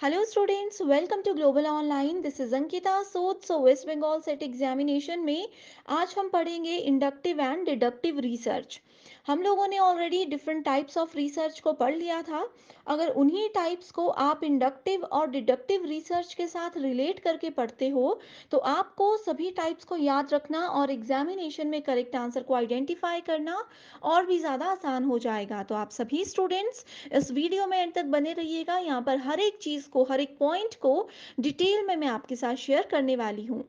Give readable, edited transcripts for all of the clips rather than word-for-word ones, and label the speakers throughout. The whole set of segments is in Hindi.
Speaker 1: Hello students, welcome to Global Online. This is Ankita Sood. So West Bengal set examination में आज हम पढ़ेंगे इंडक्टिव एंड डिडक्टिव रिसर्च। हम लोगों ने already different types of research को पढ़ लिया था। अगर उन्हीं टाइप्स को आप इंडक्टिव और डिडक्टिव रिसर्च के साथ रिलेट करके पढ़ते हो तो आपको सभी टाइप्स को याद रखना और एग्जामिनेशन में करेक्ट आंसर को आइडेंटिफाई करना और भी ज़्यादा आसान हो जाएगा। तो आप सभी स्टूडेंट्स इस वीडियो में एंड तक बने रहिएगा। यहाँ पर हर एक चीज़ को, हर एक पॉइंट को डिटेल में मैं आपके साथ शेयर करने वाली हूँ।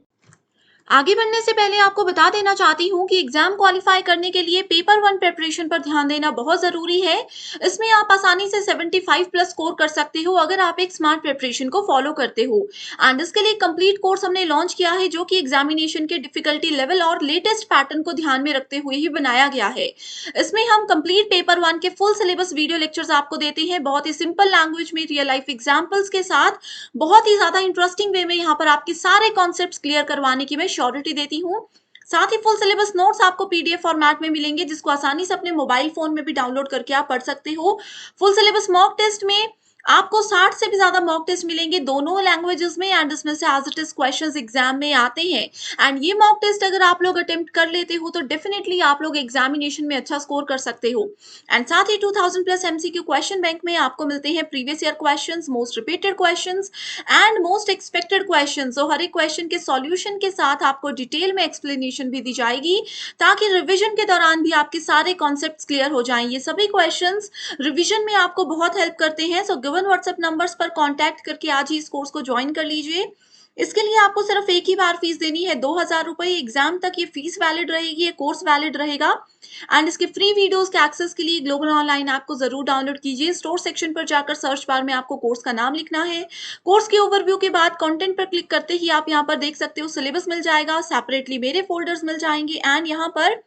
Speaker 2: आगे बढ़ने से पहले आपको बता देना चाहती हूँ कि एग्जाम क्वालिफाई करने के लिए पेपर 1 प्रिपरेशन पर ध्यान देना बहुत जरूरी है। इसमें आप आसानी से 75 प्लस स्कोर कर सकते हो अगर आप एक स्मार्ट प्रिपरेशन को फॉलो करते हो। एंड इसके लिए कंप्लीट कोर्स हमने लॉन्च किया है जो कि एग्जामिनेशन के डिफिकल्टी लेवल और लेटेस्ट पैटर्न को ध्यान में रखते हुए ही बनाया गया है। इसमें हम कंप्लीट पेपर 1 के फुल सिलेबस वीडियो लेक्चर्स आपको देते हैं, बहुत ही सिंपल लैंग्वेज में रियल लाइफ एग्जाम्पल्स के साथ, बहुत ही ज्यादा इंटरेस्टिंग वे में यहाँ पर आपके सारे कॉन्सेप्ट्स क्लियर करवाने की मैं श्योरिटी देती हूँ। साथ ही फुल सिलेबस नोट्स आपको पीडीएफ फॉर्मेट में मिलेंगे जिसको आसानी से अपने मोबाइल फोन में भी डाउनलोड करके आप पढ़ सकते हो। फुल सिलेबस मॉक टेस्ट में आपको 60 से भी ज्यादा मॉक टेस्ट मिलेंगे दोनों लैंग्वेजेस में, एंड इसमें से as it is questions exam में आते हैं। एंड ये मॉक टेस्ट अगर आप लोग अटेम्प्ट कर लेते हो तो डेफिनेटली आप लोग एग्जामिनेशन में अच्छा स्कोर कर सकते हो। एंड साथ ही 2000 प्लस एमसीक्यू क्वेश्चन बैंक में आपको मिलते हैं previous year questions, most repeated questions and most expected questions. तो हर एक क्वेश्चन के सॉल्यूशन के साथ आपको डिटेल में एक्सप्लेनेशन भी दी जाएगी ताकि रिवीजन के दौरान भी आपके सारे कॉन्सेप्ट्स क्लियर हो जाएं। ये सभी क्वेश्चंस रिवीजन में आपको बहुत हेल्प करते हैं। सो गिवन व्हाट्सएप नंबर्स पर कांटेक्ट करके आज ही इस कोर्स को ज्वाइन कर लीजिए। इसके लिए आपको सिर्फ एक ही बार फीस देनी है, 2000 रुपए। एग्जाम तक ये फीस वैलिड रहेगी, ये कोर्स वैलिड रहेगा। एंड इसके फ्री वीडियोस के एक्सेस के लिए ग्लोबल ऑनलाइन ऐप को जरूर डाउनलोड कीजिए। स्टोर सेक्शन पर जाकर सर्च बार में आपको कोर्स का नाम लिखना है। कोर्स के ओवरव्यू के बाद कंटेंट पर क्लिक करते ही आप यहाँ पर देख सकते हो सिलेबस मिल जाएगा, सेपरेटली मेरे फोल्डर्स मिल जाएंगे एंड यहाँ पर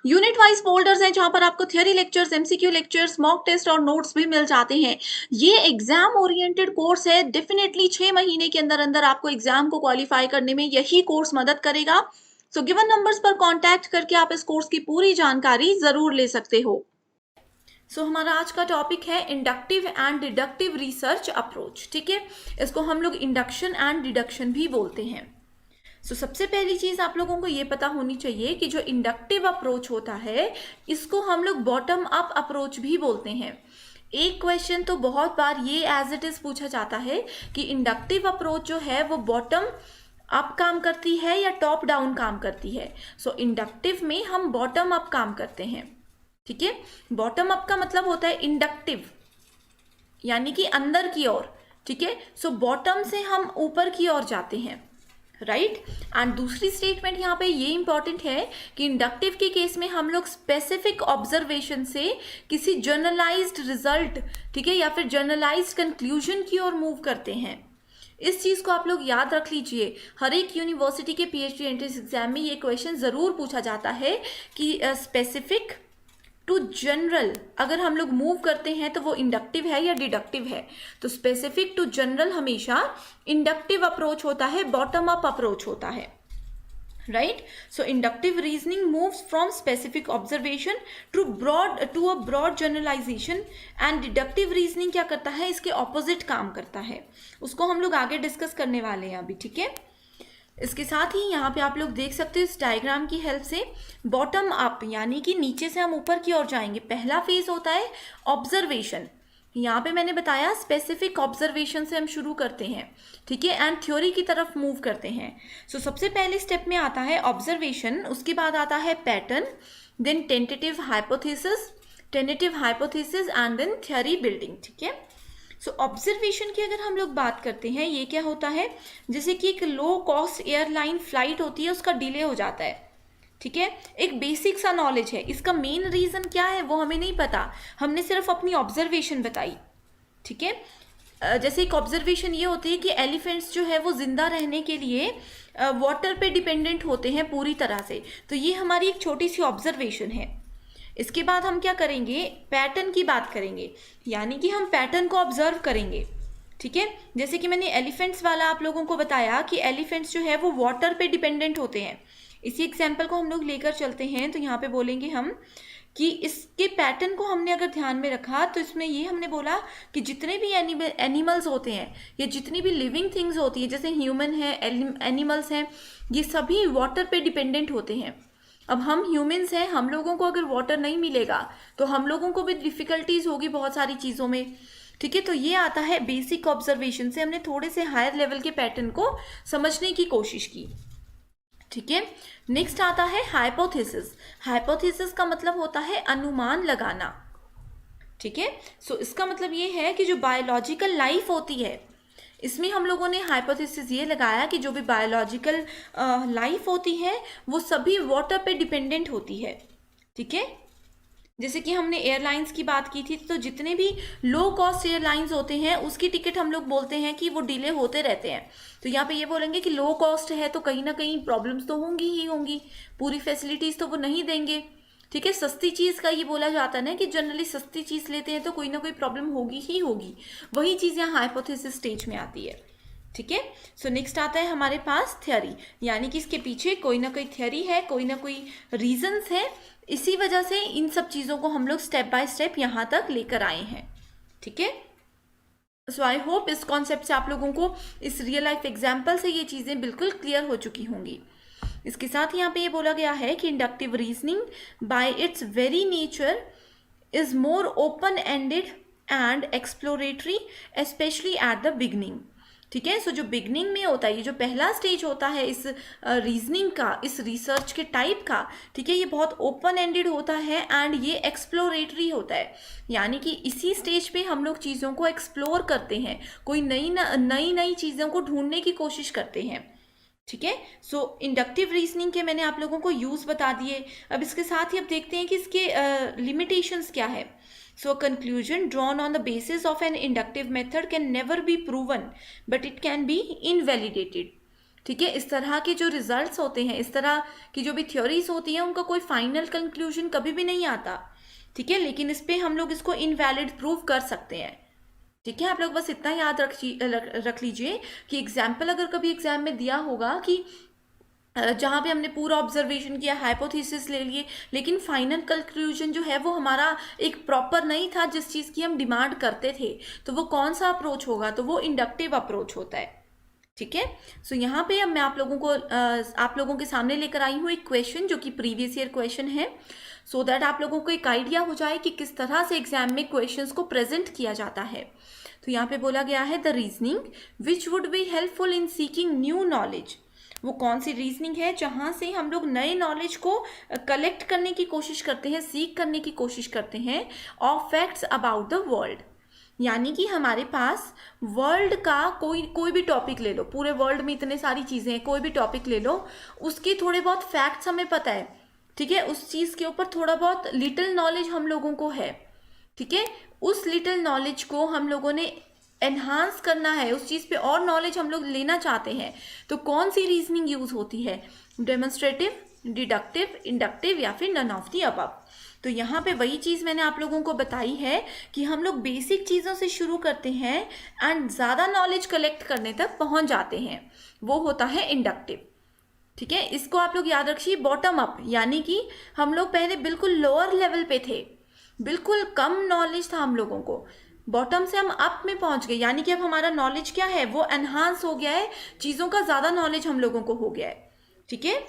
Speaker 2: यूनिट वाइज फोल्डर्स हैं जहां पर आपको theory lectures, MCQ lectures, mock test और नोट्स भी मिल जाते हैं। ये एग्जाम ओरिएंटेड कोर्स है। डेफिनेटली 6 महीने के अंदर अंदर आपको एग्जाम को क्वालिफाई करने में यही कोर्स मदद करेगा। सो गिवन नंबर्स पर कांटेक्ट करके आप इस कोर्स की पूरी जानकारी जरूर ले सकते हो। सो हमारा आज का टॉपिक है inductive and deductive research approach. ठीक है, इसको हम लोग इंडक्शन एंड डिडक्शन भी बोलते हैं। सबसे पहली चीज आप लोगों को ये पता होनी चाहिए कि जो इंडक्टिव अप्रोच होता है इसको हम लोग बॉटम अप अप्रोच भी बोलते हैं। एक क्वेश्चन तो बहुत बार ये एज इट इज पूछा जाता है कि इंडक्टिव अप्रोच जो है वो बॉटम अप काम करती है या टॉप डाउन काम करती है। इंडक्टिव में हम बॉटम अप काम करते हैं। ठीक है, बॉटम अप का मतलब होता है इंडक्टिव यानी कि अंदर की ओर। ठीक है, बॉटम से हम ऊपर की ओर जाते हैं, राइट। एंड दूसरी स्टेटमेंट यहाँ पे ये इंपॉर्टेंट है कि इंडक्टिव के केस में हम लोग स्पेसिफिक ऑब्जर्वेशन से किसी जर्नलाइज्ड रिजल्ट, ठीक है, या फिर जर्नलाइज्ड कंक्लूजन की ओर मूव करते हैं। इस चीज को आप लोग याद रख लीजिए। हर एक यूनिवर्सिटी के पीएचडी एंट्रेंस एग्जाम में ये क्वेश्चन जरूर पूछा जाता है कि स्पेसिफिक टू जनरल अगर हम लोग मूव करते हैं तो वो इंडक्टिव है या डिडक्टिव है। तो स्पेसिफिक टू जनरल हमेशा इंडक्टिव अप्रोच होता है, बॉटम अप अप्रोच होता है, right. Inductive reasoning moves from specific observation to a broad generalisation and deductive reasoning क्या करता है, इसके ऑपोजिट काम करता है। उसको हम लोग आगे डिस्कस करने वाले हैं अभी। ठीक है, इसके साथ ही यहाँ पे आप लोग देख सकते हो इस डायग्राम की हेल्प से बॉटम अप यानी कि नीचे से हम ऊपर की ओर जाएंगे। पहला फेज होता है ऑब्जर्वेशन। यहाँ पे मैंने बताया स्पेसिफिक ऑब्जर्वेशन से हम शुरू करते हैं, ठीक है, एंड थ्योरी की तरफ मूव करते हैं। सबसे पहले स्टेप में आता है ऑब्जर्वेशन, उसके बाद आता है pattern, then tentative hypothesis and then theory building. ठीक है, ऑब्जर्वेशन की अगर हम लोग बात करते हैं, ये क्या होता है, जैसे कि एक लो कॉस्ट एयरलाइन फ्लाइट होती है, उसका डिले हो जाता है। ठीक है, एक बेसिक सा नॉलेज है, इसका मेन रीजन क्या है वो हमें नहीं पता, हमने सिर्फ अपनी ऑब्जर्वेशन बताई। ठीक है, जैसे एक ऑब्जर्वेशन ये होती है कि एलिफेंट्स जो है वो जिंदा रहने के लिए वाटर पे डिपेंडेंट होते हैं पूरी तरह से। तो ये हमारी एक छोटी सी ऑब्जर्वेशन है। इसके बाद हम क्या करेंगे, पैटर्न की बात करेंगे, यानी कि हम पैटर्न को ऑब्जर्व करेंगे। ठीक है, जैसे कि मैंने एलिफेंट्स वाला आप लोगों को बताया कि एलिफेंट्स जो है वो वाटर पे डिपेंडेंट होते हैं। इसी एग्जाम्पल को हम लोग लेकर चलते हैं तो यहाँ पे बोलेंगे हम
Speaker 1: कि इसके पैटर्न को हमने अगर ध्यान में रखा तो इसमें ये हमने बोला कि जितने भी एनिमल्स होते हैं या जितनी भी लिविंग थिंग्स होती है, जैसे ह्यूमन है, एनिमल्स हैं, ये सभी वाटर पे डिपेंडेंट होते हैं। अब हम ह्यूमंस हैं, हम लोगों को अगर वाटर नहीं मिलेगा तो हम लोगों को भी डिफिकल्टीज होगी बहुत सारी चीज़ों में। ठीक है, तो ये आता है बेसिक ऑब्जर्वेशन से, हमने थोड़े से हायर लेवल के पैटर्न को समझने की कोशिश की। ठीक है, नेक्स्ट आता है हाइपोथेसिस। हाइपोथेसिस का मतलब होता है अनुमान लगाना। ठीक है, सो इसका मतलब ये है कि जो बायोलॉजिकल लाइफ होती है, इसमें हम लोगों ने हाइपोथेसिस ये लगाया कि जो भी बायोलॉजिकल लाइफ होती है वो सभी वाटर पे डिपेंडेंट होती है। ठीक है, जैसे कि हमने एयरलाइंस की बात की थी, तो जितने भी लो कॉस्ट एयरलाइंस होते हैं उसकी टिकट हम लोग बोलते हैं कि वो डिले होते रहते हैं। तो यहाँ पे ये बोलेंगे कि लो कॉस्ट है तो कहीं ना कहीं प्रॉब्लम्स तो होंगी ही होंगी, पूरी फैसिलिटीज़ तो वो नहीं देंगे। ठीक है, सस्ती चीज़ का ये बोला जाता है ना कि जनरली सस्ती चीज़ लेते हैं तो कोई ना कोई प्रॉब्लम होगी ही होगी। वही चीज़ यहाँ हाइपोथेसिस स्टेज में आती है। ठीक है, सो नेक्स्ट आता है हमारे पास थ्योरी, यानी कि इसके पीछे कोई ना कोई थ्योरी है, कोई ना कोई रीजंस है, इसी वजह से इन सब चीज़ों को हम लोग स्टेप बाय स्टेप यहाँ तक लेकर आए हैं। ठीक है, सो आई होप इस कॉन्सेप्ट से आप लोगों को इस रियल लाइफ एग्जाम्पल से ये चीज़ें बिल्कुल क्लियर हो चुकी होंगी। इसके साथ यहाँ पे ये बोला गया है कि inductive reasoning bye it's very nature is more open ended and exploratory, specially at the beginning. ठीक है, सो जो बिगनिंग में होता है, ये जो पहला स्टेज होता है इस रीजनिंग का, इस रिसर्च के टाइप का, ठीक है, ये बहुत ओपन एंडेड होता है एंड ये एक्सप्लोरेटरी होता है, यानी कि इसी स्टेज पे हम लोग चीज़ों को एक्सप्लोर करते हैं, कोई नई नई चीज़ों को ढूंढने की कोशिश करते हैं। ठीक है, सो इंडक्टिव रीजनिंग के मैंने आप लोगों को यूज़ बता दिए। अब इसके साथ ही अब देखते हैं कि इसके लिमिटेशंस क्या है। So a conclusion drawn on the basis of an inductive method can never be proven, but it can be invalidated. ठीक है, इस तरह के जो रिजल्ट्स होते हैं, इस तरह की जो भी थ्योरीज होती हैं, उनका कोई फाइनल कंक्लूजन कभी भी नहीं आता। ठीक है, लेकिन इस पे हम लोग इसको इनवैलिड प्रूव कर सकते हैं। ठीक है, आप लोग बस इतना याद रख लीजिए कि एग्जाम्पल अगर कभी एग्जाम में दिया होगा कि जहाँ पे हमने पूरा ऑब्जर्वेशन किया, हाइपोथेसिस ले लिए, लेकिन फाइनल कंक्लूजन जो है वो हमारा एक प्रॉपर नहीं था जिस चीज़ की हम डिमांड करते थे, तो वो कौन सा अप्रोच होगा, तो वो इंडक्टिव अप्रोच होता है। ठीक है, सो यहाँ पे अब मैं आप लोगों के सामने लेकर आई हूँ एक क्वेश्चन जो कि प्रीवियस ईयर क्वेश्चन है, सो दैट आप लोगों को एक आइडिया हो जाए कि किस तरह से एग्जाम में क्वेश्चंस को प्रेजेंट किया जाता है। तो यहाँ पे बोला गया है the reasoning which would be helpful in seeking new knowledge. वो कौन सी रीजनिंग है जहाँ से हम लोग नए नॉलेज को कलेक्ट करने की कोशिश करते हैं, सीख करने की कोशिश करते हैं of facts about the world. यानी कि हमारे पास वर्ल्ड का कोई भी टॉपिक ले लो, पूरे वर्ल्ड में इतने सारी चीज़ें हैं, कोई भी टॉपिक ले लो, उसके थोड़े बहुत फैक्ट्स हमें पता है। ठीक है, उस चीज़ के ऊपर थोड़ा बहुत लिटिल नॉलेज हम लोगों को है। ठीक है, उस लिटिल नॉलेज को हम लोगों ने एनहांस करना है, उस चीज़ पे और नॉलेज हम लोग लेना चाहते हैं, तो कौन सी रीजनिंग यूज़ होती है, डेमोन्स्ट्रेटिव, डिडक्टिव, इंडक्टिव या फिर नन ऑफ दी अबव। तो यहाँ पे वही चीज़ मैंने आप लोगों को बताई है कि हम लोग बेसिक चीज़ों से शुरू करते हैं एंड ज़्यादा नॉलेज कलेक्ट करने तक पहुँच जाते हैं, वो होता है इंडक्टिव। ठीक है, इसको आप लोग याद रखिए, बॉटम अप, यानी कि हम लोग पहले बिल्कुल लोअर लेवल पे थे, बिल्कुल कम नॉलेज था हम लोगों को, बॉटम से हम अप में पहुंच गए, यानी कि अब हमारा नॉलेज क्या है, वो एनहांस हो गया है, चीज़ों का ज़्यादा नॉलेज हम लोगों को हो गया है। ठीक है,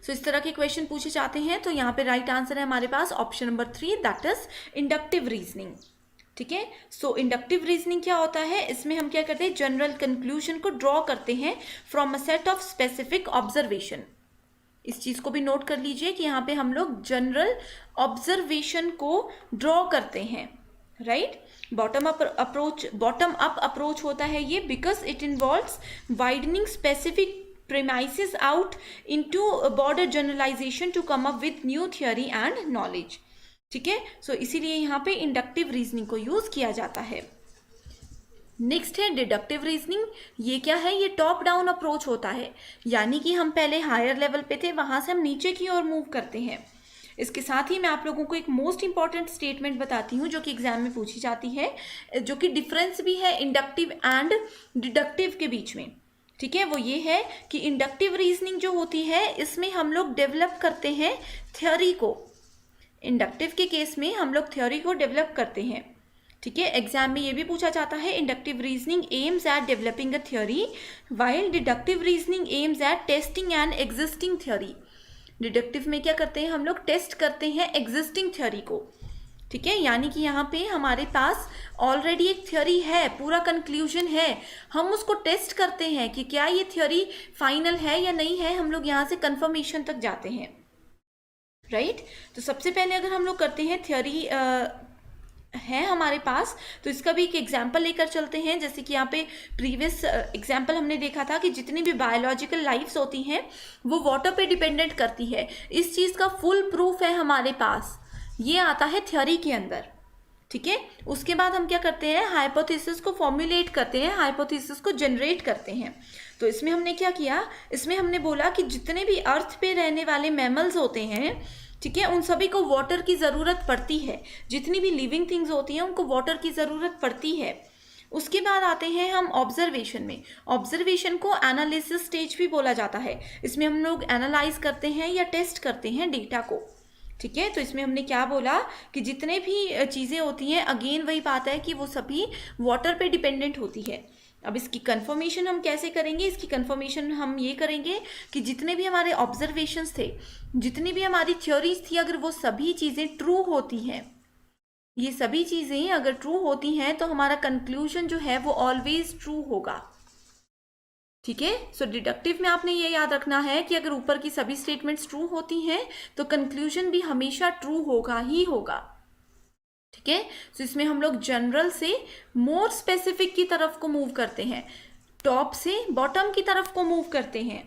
Speaker 1: सो इस तरह के क्वेश्चन पूछे जाते हैं। तो यहाँ पे राइट आंसर है हमारे पास option number 3, that is inductive reasoning. ठीक है, सो इंडक्टिव रीजनिंग क्या होता है, इसमें हम क्या करते हैं, जनरल कंक्लूजन को ड्रॉ करते हैं from a set of specific observation. इस चीज़ को भी नोट कर लीजिए कि यहाँ पे हम लोग जनरल ऑब्जर्वेशन को ड्रॉ करते हैं, राइट। बॉटम अप अप्रोच होता है ये, because it involves widening specific premises out into a broader generalization to come up with new theory and knowledge। ठीक है, सो इसीलिए यहाँ पे इंडक्टिव रीजनिंग को यूज किया जाता है। नेक्स्ट है डिडक्टिव रीजनिंग। ये क्या है, ये टॉप डाउन अप्रोच होता है, यानी कि हम पहले हायर लेवल पे थे, वहां से हम नीचे की ओर मूव करते हैं। इसके साथ ही मैं आप लोगों को एक मोस्ट इंपॉर्टेंट स्टेटमेंट बताती हूँ जो कि एग्जाम में पूछी जाती है, जो कि डिफरेंस भी है इंडक्टिव एंड डिडक्टिव के बीच में। ठीक है, वो ये है कि इंडक्टिव रीजनिंग जो होती है, इसमें हम लोग डेवलप करते हैं थ्योरी को, इंडक्टिव के केस में हम लोग थ्योरी को डेवलप करते हैं, ठीक है। एग्जाम में ये भी पूछा जाता है, inductive reasoning aims at developing a theory while deductive reasoning aims at testing an existing theory. Deductive में क्या करते हैं हम लोग, टेस्ट करते हैं एग्जिस्टिंग थ्योरी को, ठीक है। यानी कि यहाँ पे हमारे पास ऑलरेडी एक थ्योरी है, पूरा कंक्लूजन है, हम उसको टेस्ट करते हैं कि क्या ये थ्योरी फाइनल है या नहीं है, हम लोग यहाँ से कंफर्मेशन तक जाते हैं, राइट। तो सबसे पहले अगर हम लोग करते हैं थ्योरी है हमारे पास, तो इसका भी एक एग्जाम्पल लेकर चलते हैं। जैसे कि यहाँ पे प्रीवियस एग्जाम्पल हमने देखा था कि जितनी भी बायोलॉजिकल लाइफ्स होती हैं वो वाटर पे डिपेंडेंट करती है, इस चीज़ का फुल प्रूफ है हमारे पास, ये आता है थ्योरी के अंदर, ठीक है। उसके बाद हम क्या करते हैं, हाइपोथेसिस को फॉर्मुलेट करते हैं, हाइपोथेसिस को जनरेट करते हैं। तो इसमें हमने क्या किया, इसमें हमने बोला कि जितने भी अर्थ पे रहने वाले मैमल्स होते हैं, ठीक है, उन सभी को वाटर की ज़रूरत पड़ती है, जितनी भी लिविंग थिंग्स होती हैं उनको वाटर की ज़रूरत पड़ती है। उसके बाद आते हैं हम ऑब्जर्वेशन में। ऑब्जर्वेशन को एनालिसिस स्टेज भी बोला जाता है, इसमें हम लोग एनालाइज करते हैं या टेस्ट करते हैं डेटा को, ठीक है। तो इसमें हमने क्या बोला कि जितने भी चीज़ें होती हैं, अगेन वही बात है कि वो सभी वाटर पे डिपेंडेंट होती है। अब इसकी कंफर्मेशन हम कैसे करेंगे, इसकी कंफर्मेशन हम ये करेंगे कि जितने भी हमारे ऑब्जर्वेशंस थे, जितनी भी हमारी थ्योरीज थी, अगर वो सभी चीज़ें ट्रू होती हैं, ये सभी चीज़ें अगर ट्रू होती हैं तो हमारा कंक्लूजन जो है वो ऑलवेज ट्रू होगा, ठीक है। सो डिडक्टिव में आपने ये याद रखना है कि अगर ऊपर की सभी स्टेटमेंट्स ट्रू होती हैं तो कंक्लूजन भी हमेशा ट्रू होगा ही होगा, ठीक है। सो इसमें हम लोग जनरल से मोर स्पेसिफिक की तरफ को मूव करते हैं, टॉप से बॉटम की तरफ को मूव करते हैं,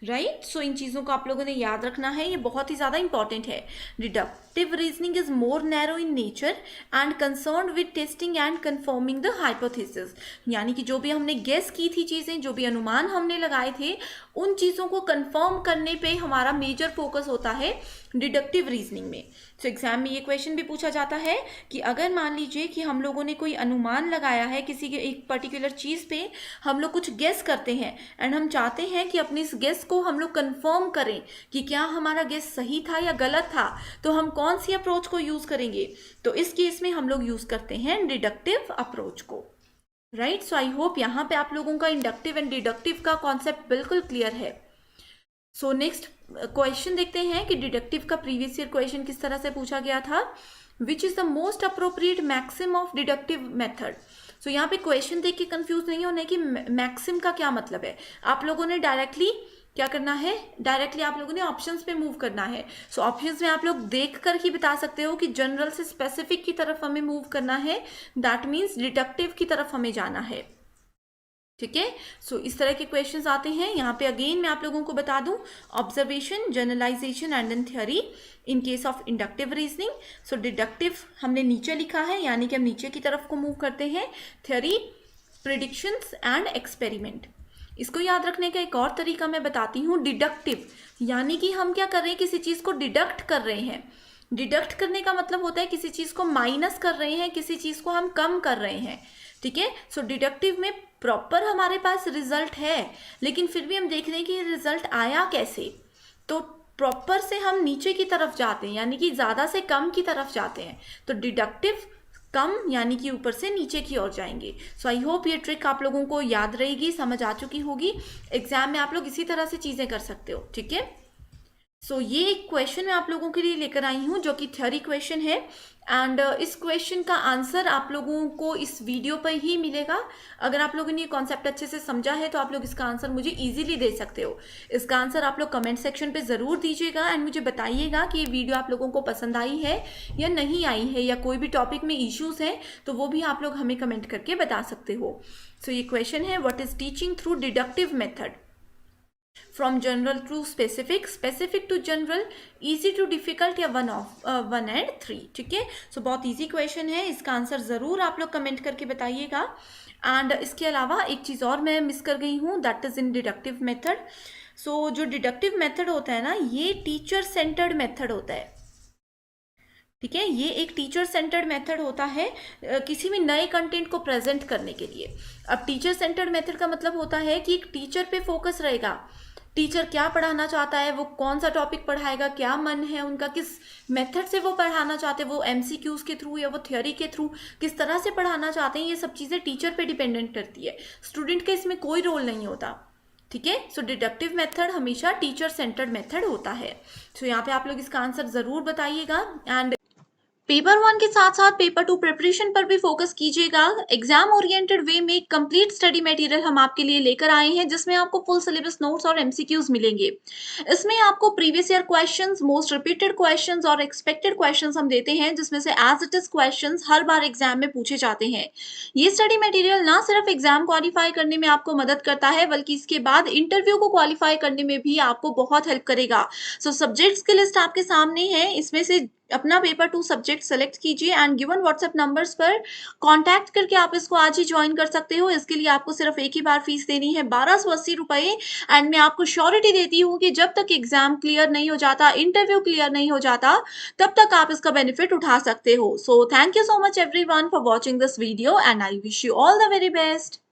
Speaker 1: राइट। सो इन चीज़ों को आप लोगों ने याद रखना है, ये बहुत ही ज़्यादा इंपॉर्टेंट है। Deductive reasoning is more narrow in nature and concern with testing and confirming the hypothesis. यानी कि जो भी हमने गेस की थी चीज़ें, जो भी अनुमान हमने लगाए थे, उन चीज़ों को कंफर्म करने पे हमारा मेजर फोकस होता है डिडक्टिव रीजनिंग में। तो एग्जाम में ये क्वेश्चन भी पूछा जाता है कि अगर मान लीजिए कि हम लोगों ने कोई अनुमान लगाया है किसी के एक पर्टिकुलर चीज़ पे, हम लोग कुछ गेस करते हैं एंड हम चाहते हैं कि अपनी इस गेस को हम लोग कंफर्म करें कि क्या हमारा गेस सही था या गलत था, तो हम कौन सी अप्रोच को यूज़ करेंगे, तो इस केस में हम लोग यूज़ करते हैं डिडक्टिव अप्रोच को, राइट। सो आई होप यहाँ पे आप लोगों का इंडक्टिव एंड डिडक्टिव का कॉन्सेप्ट बिल्कुल क्लियर है। सो नेक्स्ट क्वेश्चन देखते हैं कि डिडक्टिव का प्रीवियस ईयर क्वेश्चन किस तरह से पूछा गया था। Which is the most appropriate maxim of deductive method. So यहाँ पे क्वेश्चन देख के कंफ्यूज नहीं होने कि मैक्सिम का क्या मतलब है। आप लोगों ने डायरेक्टली क्या करना है, डायरेक्टली आप लोगों ने ऑप्शंस पे मूव करना है। सो ऑप्शंस में आप लोग देख कर ही बता सकते हो कि जनरल से स्पेसिफिक की तरफ हमें मूव करना है, दैट मीन्स डिडक्टिव की तरफ हमें जाना है, ठीक है। सो इस तरह के क्वेश्चंस आते हैं। यहाँ पे अगेन मैं आप लोगों को बता दूं, observation, generalisation and then theory in case of inductive reasoning. So deductive हमने नीचे लिखा है, यानी कि हम नीचे की तरफ को मूव करते हैं। Theory, predictions and experiment. इसको याद रखने का एक और तरीका मैं बताती हूँ, डिडक्टिव यानी कि हम क्या कर रहे हैं, किसी चीज़ को डिडक्ट कर रहे हैं। डिडक्ट करने का मतलब होता है किसी चीज़ को माइनस कर रहे हैं, किसी चीज़ को हम कम कर रहे हैं, ठीक है। सो डिडक्टिव में प्रॉपर हमारे पास रिजल्ट है, लेकिन फिर भी हम देख रहे हैं कि रिजल्ट आया कैसे, तो प्रॉपर से हम नीचे की तरफ जाते हैं, यानी कि ज़्यादा से कम की तरफ जाते हैं। तो डिडक्टिव कम यानी कि ऊपर से नीचे की ओर जाएंगे। सो आई होप ये ट्रिक आप लोगों को याद रहेगी, समझ आ चुकी होगी। एग्जाम में आप लोग इसी तरह से चीज़ें कर सकते हो, ठीक है। सो ये एक क्वेश्चन मैं आप लोगों के लिए लेकर आई हूँ जो कि थ्योरी क्वेश्चन है, एंड इस क्वेश्चन का आंसर आप लोगों को इस वीडियो पर ही मिलेगा। अगर आप लोगों ने ये कॉन्सेप्ट अच्छे से समझा है तो आप लोग इसका आंसर मुझे इजीली दे सकते हो। इसका आंसर आप लोग कमेंट सेक्शन पे ज़रूर दीजिएगा एंड मुझे बताइएगा कि ये वीडियो आप लोगों को पसंद आई है या नहीं आई है, या कोई भी टॉपिक में इश्यूज़ हैं तो वो भी आप लोग हमें कमेंट करके बता सकते हो। सो ये क्वेश्चन है, what is teaching through deductive method from general to specific, specific to general, easy to difficult, या 1 एंड 3, ठीक है। सो बहुत इजी क्वेश्चन है, इसका आंसर ज़रूर आप लोग कमेंट करके बताइएगा। एंड इसके अलावा एक चीज़ और मैं मिस कर गई हूँ, that is in deductive method. So जो डिडक्टिव मेथड होता है ना, ये टीचर सेंटर्ड मेथड होता है, ठीक है। ये एक टीचर सेंटर्ड मेथड होता है किसी भी नए कंटेंट को प्रेजेंट करने के लिए। अब टीचर सेंटर्ड मेथड का मतलब होता है कि एक टीचर पे फोकस रहेगा, टीचर क्या पढ़ाना चाहता है, वो कौन सा टॉपिक पढ़ाएगा, क्या मन है उनका, किस मेथड से वो पढ़ाना चाहते हैं, वो एमसीक्यूज के थ्रू या वो थ्योरी के थ्रू किस तरह से पढ़ाना चाहते हैं, ये सब चीज़ें टीचर पे डिपेंडेंट करती है। स्टूडेंट का इसमें कोई रोल नहीं होता। ठीक है, सो डिडक्टिव मेथड हमेशा टीचर सेंटर्ड मेथड होता है। सो यहाँ पे आप लोग इसका आंसर ज़रूर बताइएगा। एंड
Speaker 2: पेपर 1 के साथ-साथ पेपर 2 प्रिपरेशन पर भी फोकस कीजिएगा। एग्जाम ओरिएंटेड वे में कंप्लीट स्टडी मटेरियल हम आपके लिए लेकर आए हैं, जिसमें आपको फुल सिलेबस नोट्स और एमसीक्यूज मिलेंगे। इसमें आपको previous year questions, most repeated questions और एक्सपेक्टेड क्वेश्चंस हम देते हैं, जिसमें से एज इट इज क्वेश्चंस हर बार एग्जाम में पूछे जाते हैं। ये स्टडी मटेरियल ना सिर्फ एग्जाम क्वालिफाई करने में आपको मदद करता है, बल्कि इसके बाद इंटरव्यू को क्वालिफाई करने में भी आपको बहुत हेल्प करेगा। सो सब्जेक्ट्स की लिस्ट आपके सामने है, इसमें से अपना पेपर 2 सब्जेक्ट सेलेक्ट कीजिए एंड गिवन व्हाट्सएप नंबर्स पर कांटेक्ट करके आप इसको आज ही ज्वाइन कर सकते हो। इसके लिए आपको सिर्फ एक ही बार फीस देनी है, 1280 रुपए। एंड मैं आपको श्योरिटी देती हूँ कि जब तक एग्जाम क्लियर नहीं हो जाता, इंटरव्यू क्लियर नहीं हो जाता, तब तक आप इसका बेनिफिट उठा सकते हो। So thank you so much everyone for watching this video and I wish you all the very best.